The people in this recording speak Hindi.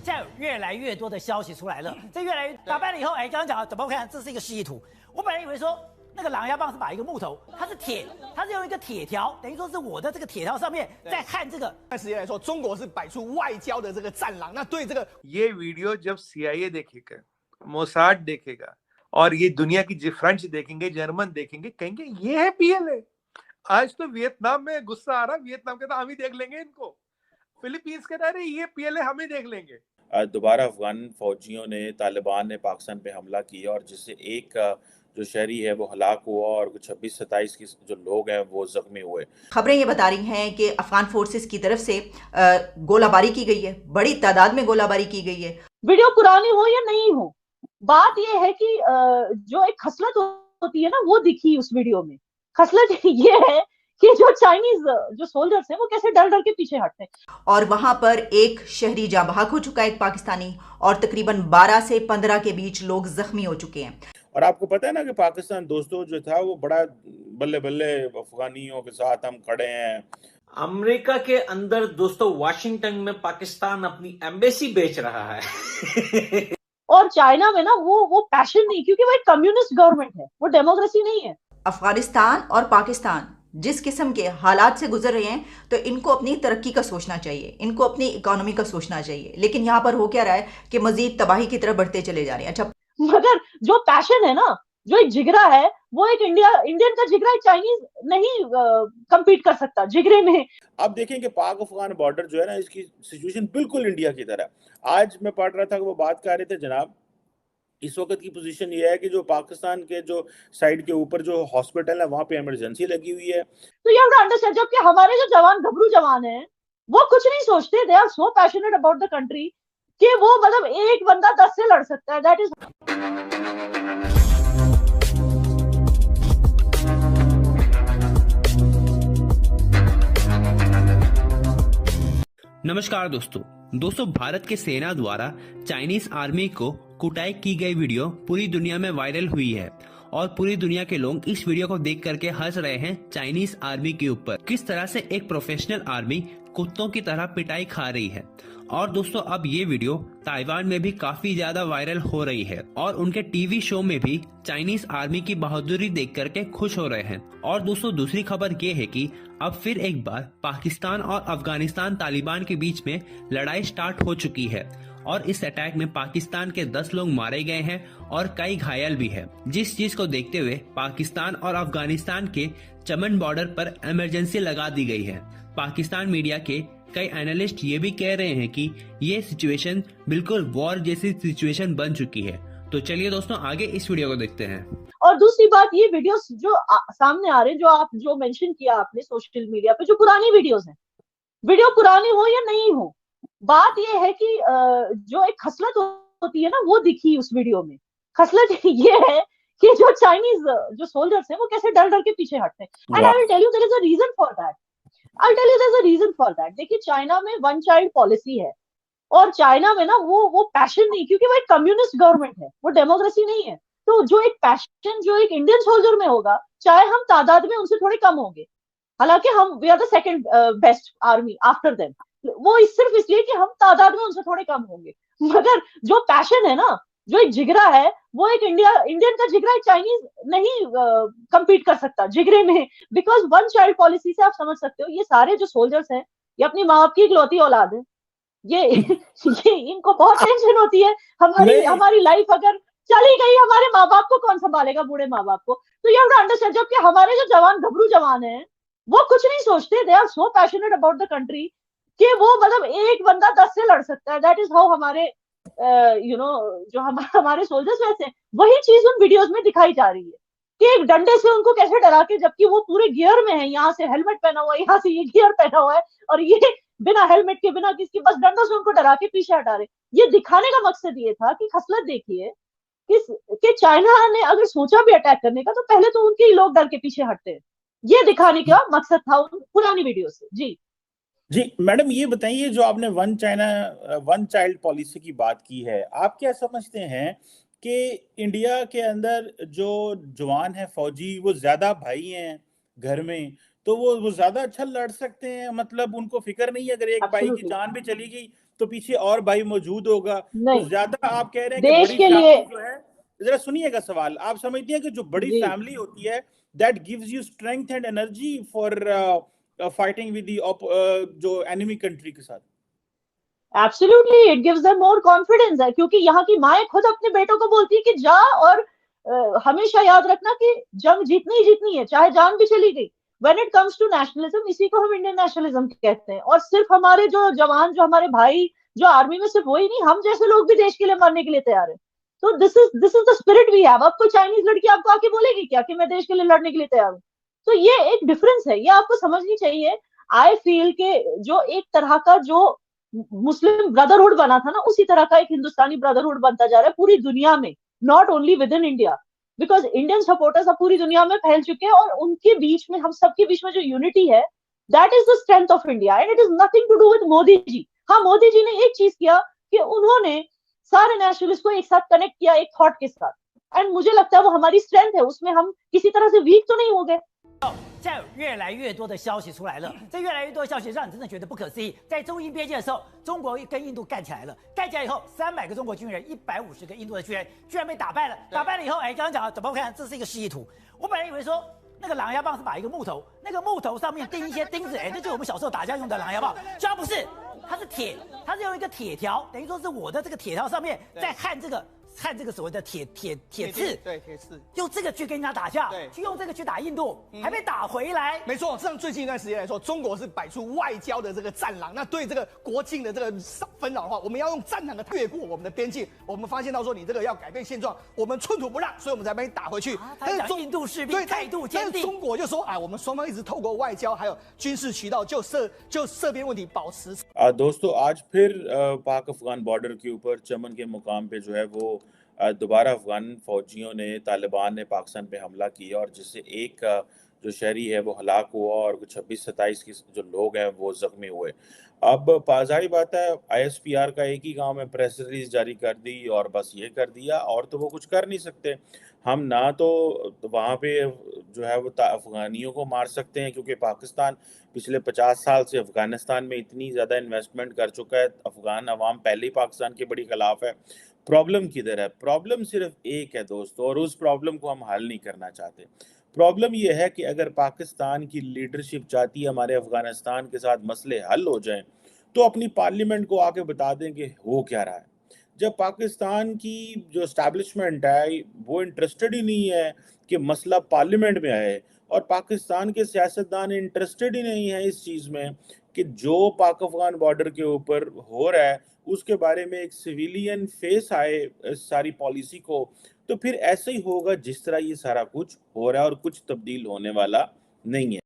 现在有越来越多的消息出来了，这越来越打败了以后，刚刚讲怎么看？这是一个示意图。我本来以为说那个狼牙棒是把一个木头，它是铁，它是用一个铁条，等于说是我的这个铁条上面在焊这个。实际来说，中国是摆出外交的这个战狼。那对这个ये वीडियो जब CIA देखेगा, मोसाद देखेगा और ये दुनिया की फ्रेंच देखेंगे, जर्मन देखेंगे, कहेंगे ये है PLA। आज तो वियतनाम में गुस्सा आ रहा, वियतनाम कहता हम ही देख लेंगे इनको, फिलीपींस कह रहा है ये PLA हम ही देख लेंगे। दोबारा अफगान फौजियों ने, तालिबान ने पाकिस्तान पे हमला किया और जिससे एक जो शहरी है वो हलाक हुआ और 26-27 की जो लोग हैं वो जख्मी हुए। खबरें ये बता रही हैं कि अफगान फोर्सेस की तरफ से गोलाबारी की गई है, बड़ी तादाद में गोलाबारी की गई है। वीडियो पुरानी हो या नहीं हो, बात ये है कि जो एक खसलत होती है ना वो दिखी उस वीडियो में। खसलत ये है कि जो चाइनीज जो सोल्जर्स हैं वो कैसे डर डर के पीछे हटते हैं। और वहां पर एक शहरी जाँ बहक हो चुका है, एक पाकिस्तानी, और तकरीबन 12 से 15 के बीच लोग जख्मी हो चुके हैं। और आपको पता है ना कि पाकिस्तान दोस्तों जो था वो बड़ा बल्ले बल्ले अफगानियों के साथ हम खड़े हैं। अमेरिका के अंदर दोस्तों वाशिंगटन में पाकिस्तान अपनी एम्बेसी बेच रहा है। और चाइना में ना वो पैशन नहीं, क्योंकि वो एक कम्युनिस्ट गवर्नमेंट है, वो डेमोक्रेसी नहीं है। अफगानिस्तान और पाकिस्तान जिस किस्म के हालात से गुजर रहे हैं, तो इनको अपनी तरक्की का सोचना चाहिए, इनको अपनी इकोनॉमी का सोचना चाहिए। लेकिन यहाँ पर हो क्या रहा है कि मजीद तबाही की तरफ बढ़ते चले जा रहे हैं। अच्छा, मगर जो पैशन है ना, जो एक जिगरा है, वो एक इंडियन का जिगरा एक चाइनीज नहीं compete कर सकता जिगरे में। आप देखें कि पाक अफगान बॉर्डर जो है ना, इसकी सिचुएशन बिल्कुल इंडिया की तरह। आज मैं पढ़ रहा था कि वो बात कर रहे थे जनाब, इस वक्त की पोजीशन ये है कि जो पाकिस्तान के जो साइड के ऊपर जो हॉस्पिटल है वहां पे इमरजेंसी लगी हुई है। तो यू हैव टू अंडरस्टैंड, जबकि हमारे जो जवान घबरू जवान हैं वो कुछ नहीं सोचते, they are so passionate about the country कि वो मतलब एक बंदा 10 से लड़ सकता है। दैट इज नमस्कार दोस्तों, भारत के सेना द्वारा चाइनीज आर्मी को कुटाई की गई वीडियो पूरी दुनिया में वायरल हुई है और पूरी दुनिया के लोग इस वीडियो को देख करके हंस रहे हैं चाइनीज आर्मी के ऊपर, किस तरह से एक प्रोफेशनल आर्मी कुत्तों की तरह पिटाई खा रही है। और दोस्तों अब ये वीडियो ताइवान में भी काफी ज्यादा वायरल हो रही है और उनके टीवी शो में भी चाइनीज आर्मी की बहादुरी देख करके खुश हो रहे हैं। और दोस्तों दूसरी खबर ये है कि अब फिर एक बार पाकिस्तान और अफगानिस्तान तालिबान के बीच में लड़ाई स्टार्ट हो चुकी है और इस अटैक में पाकिस्तान के 10 लोग मारे गए हैं और कई घायल भी हैं। जिस चीज को देखते हुए पाकिस्तान और अफगानिस्तान के चमन बॉर्डर पर इमरजेंसी लगा दी गई है। पाकिस्तान मीडिया के कई एनालिस्ट ये भी कह रहे हैं कि ये सिचुएशन बिल्कुल वॉर जैसी सिचुएशन बन चुकी है। तो चलिए दोस्तों आगे इस वीडियो को देखते हैं। और दूसरी बात, ये वीडियोस जो सामने आ रहे हैं, जो मेंशन किया आपने सोशल मीडिया पे, जो पुरानी वीडियोस हैं, वीडियो पुरानी हो या नहीं हो, बात ये है कि जो एक खसलत होती है ना वो दिखी उस वीडियो में। खसलत ये है कि जो चाइनीज जो सोल्जर्स हैं वो कैसे डर डर के पीछे हटते हैं। And I will tell you there is a reason for that. I'll tell you there's a reason for that। देखिए चाइना में वन चाइल्ड पॉलिसी है और चाइना में ना वो पैशन नहीं, क्योंकि वो एक कम्युनिस्ट गवर्नमेंट है, वो डेमोक्रेसी नहीं है। तो जो एक पैशन जो एक इंडियन सोल्जर में होगा, चाहे हम तादाद में उनसे थोड़े कम होंगे, हालांकि हम we are the second best army after them, वो सिर्फ इसलिए कि हम तादाद में उनसे थोड़े कम होंगे। मगर जो पैशन है ना, जो एक जिगरा है, वो एक इंडियन का जिगरा एक चाइनीज नहीं compete कर सकता जिगरे में। बिकॉज वन चाइल्ड पॉलिसी से आप समझ सकते हो, ये सारे जो सोल्जर्स हैं ये अपनी माँ बाप की इकलौती औलाद है। ये इनको बहुत टेंशन होती है, हमारी लाइफ अगर चली गई, हमारे माँ बाप को कौन संभालेगा, बूढ़े माँ बाप को। तो यू हैव टू अंडरस्टैंड, जबकि हमारे जो जवान घबरू जवान हैं वो कुछ नहीं सोचते, they are so passionate about the country कि वो मतलब एक बंदा 10 से लड़ सकता है। दैट इज हाउ हमारे जो हमारे सोल्जर्स वैसे हैं। वही चीज उन वीडियोस में दिखाई जा रही है कि एक डंडे से उनको कैसे डरा के, जबकि वो पूरे गियर में है, यहाँ से हेलमेट पहना हुआ है, यहाँ से ये गियर पहना हुआ है, और ये बिना हेलमेट के, बिना किसकी, बस डंडों से उनको डरा के पीछे हटा रहे। ये दिखाने का मकसद ये था कि खसलत देखिए कि चाइना ने अगर सोचा भी अटैक करने का तो पहले तो उनके ही लोग डर के पीछे हटते हैं। ये दिखाने का मकसद था उन पुरानी वीडियो से। जी मैडम, ये बताइए जो आपने वन चाइल्ड पॉलिसी की बात की है, आप क्या समझते हैं कि इंडिया के अंदर जो जवान है फौजी, वो ज्यादा भाई हैं घर में, तो वो ज्यादा अच्छा लड़ सकते हैं? मतलब उनको फिक्र नहीं है अगर एक भाई की जान भी चली गई तो पीछे और भाई मौजूद होगा। नहीं, तो ज्यादा आप कह रहे हैं देश कि के बड़ी लिए फैमिली जो है, जरा सुनिएगा सवाल, आप समझती हैं कि जो बड़ी जी फैमिली होती है that gives you strength and energy for fighting with जो एनिमी कंट्री के साथ? Absolutely it gives them more confidence है, क्योंकि यहाँ की माएं खुद अपने बेटों को बोलती है कि जा और हमेशा याद रखना कि जंग जीतनी ही जीतनी है, चाहे जान भी चली गई। When it comes to nationalism, इसी को हम इंडियन नेशनलिज्म कहते हैं। और सिर्फ हमारे जो जवान, जो हमारे भाई जो आर्मी में, सिर्फ वही नहीं, हम जैसे लोग भी देश के लिए मरने के लिए तैयार है। तो this is the spirit we have. अब कोई चाइनीज लड़की आपको आके बोलेगी क्या कि मैं देश के लिए लड़ने के लिए तैयार हूँ? तो ये एक डिफरेंस है, ये आपको समझनी चाहिए। आई फील के जो एक तरह का जो मुस्लिम ब्रदरहुड बना था ना, उसी तरह का एक हिंदुस्तानी ब्रदरहुड बनता जा रहा है पूरी दुनिया में, not only with in India, because Indian supporters अब पूरी दुनिया में फैल चुके हैं। और उनके बीच में, हम सबके बीच में जो यूनिटी है, that is the strength of India and it is nothing to do with Modi ji. हाँ, मोदी जी ने एक चीज किया कि उन्होंने सारे नेशनलिस्ट को एक साथ कनेक्ट किया एक थॉट के साथ, एंड मुझे लगता है वो हमारी स्ट्रेंथ है, उसमें हम किसी तरह से वीक तो नहीं हो गए।现在有越来越多的消息出来了，这越来越多的消息让你真的觉得不可思议。在中印边界的时候，中国跟印度干起来了，干起来以后，300个中国军人，150个印度的军人，居然被打败了。打败了以后，刚刚讲了，怎么看？这是一个示意图。我本来以为说那个狼牙棒是把一个木头，那个木头上面钉一些钉子，这就是我们小时候打架用的狼牙棒，居然不是，它是铁，它是用一个铁条，等于说是我的这个铁条上面在焊这个所谓的铁刺，对，铁刺，用这个去跟人家打架，对去用这个去打印度，还被打回来。没错，像最近一段时间来说，中国是摆出外交的这个战狼。那对这个国境的这个纷扰的话，我们要用战狼的越过我们的边境。我们发现到说，你这个要改变现状，我们寸土不让，所以我们才把你打回去。但是印度士兵态度坚定，但是中国就说，我们双方一直透过外交还有军事渠道就涉边问题保持。दोस्तों आज फिर पाक अफगान बॉर्डर के ऊपर चमन के मुकाम पे जो है वो दोबारा अफगान फौजियों ने, तालिबान ने पाकिस्तान पे हमला किया और जिससे एक जो शहरी है वो हलाक हुआ और 26-27 के जो लोग हैं वो जख्मी हुए। अब जाहिर बात है ISPR का एक ही काम है, प्रेस रिलीज जारी कर दी और बस ये कर दिया, और तो वो कुछ कर नहीं सकते। हम ना तो वहाँ पे जो है वो अफगानियों को मार सकते हैं, क्योंकि पाकिस्तान पिछले 50 साल से अफगानिस्तान में इतनी ज़्यादा इन्वेस्टमेंट कर चुका है। अफगान अवाम पहले ही पाकिस्तान के बड़ी खिलाफ है। प्रॉब्लम किधर है? प्रॉब्लम सिर्फ एक है दोस्तों, और उस प्रॉब्लम को हम हल नहीं करना चाहते। प्रॉब्लम यह है कि अगर पाकिस्तान की लीडरशिप चाहती है हमारे अफगानिस्तान के साथ मसले हल हो जाएं, तो अपनी पार्लियामेंट को आके बता दें कि हो क्या रहा है। जब पाकिस्तान की जो एस्टैब्लिशमेंट है वो इंटरेस्टेड ही नहीं है कि मसला पार्लियामेंट में आए, और पाकिस्तान के सियासतदान इंटरेस्टेड ही नहीं है इस चीज़ में कि जो पाक अफगान बॉर्डर के ऊपर हो रहा है उसके बारे में एक सिविलियन फेस आए सारी पॉलिसी को, तो फिर ऐसे ही होगा जिस तरह ये सारा कुछ हो रहा है और कुछ तब्दील होने वाला नहीं है।